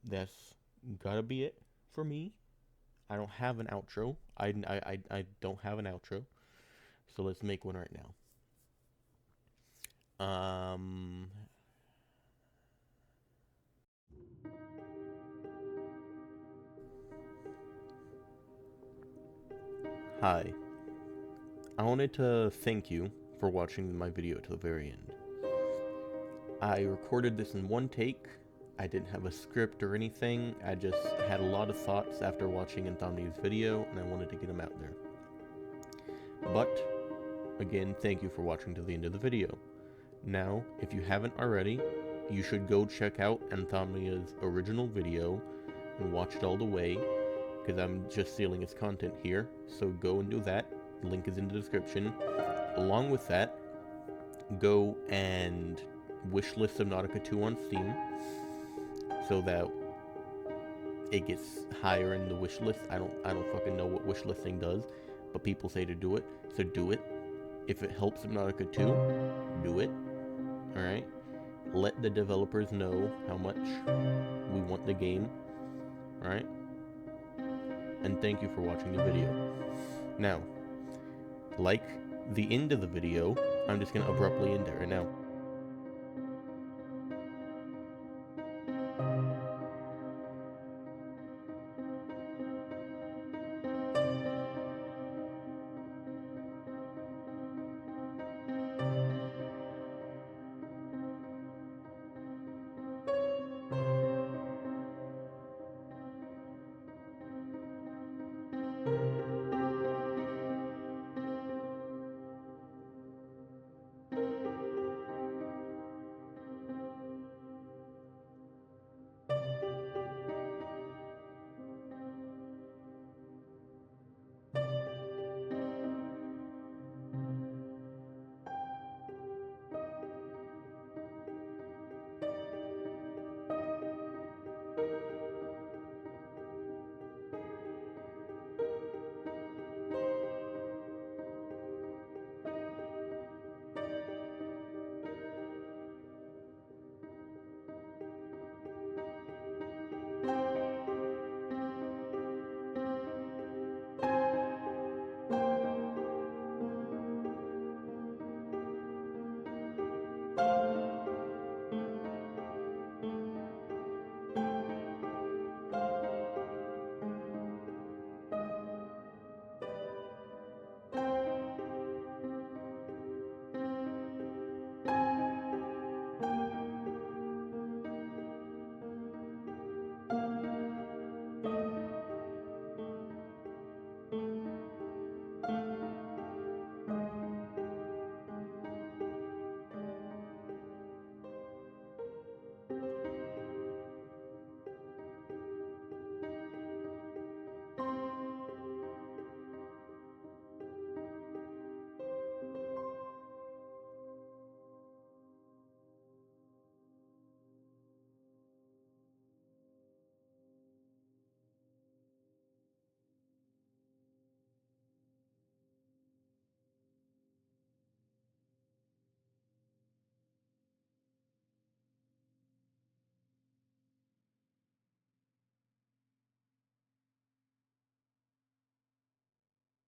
that's gotta be it for me. I don't have an outro. I don't have an outro. So let's make one right now. Hi. I wanted to thank you for watching my video to the very end. I recorded this in one take. I didn't have a script or anything. I just had a lot of thoughts after watching Anthomnia's video, and I wanted to get them out there. But, again, thank you for watching to the end of the video. Now, if you haven't already, you should go check out Anthomnia's original video and watch it all the way, because I'm just stealing his content here. So go and do that. The link is in the description. Along with that, go and wishlist Subnautica 2 on Steam, so that it gets higher in the wish list. I don't fucking know what wish listing does, but people say to do it, so do it. If it helps Subnautica 2, do it. Alright? Let the developers know how much we want the game. Alright? And thank you for watching the video. Now, like the end of the video, I'm just gonna abruptly end it right now.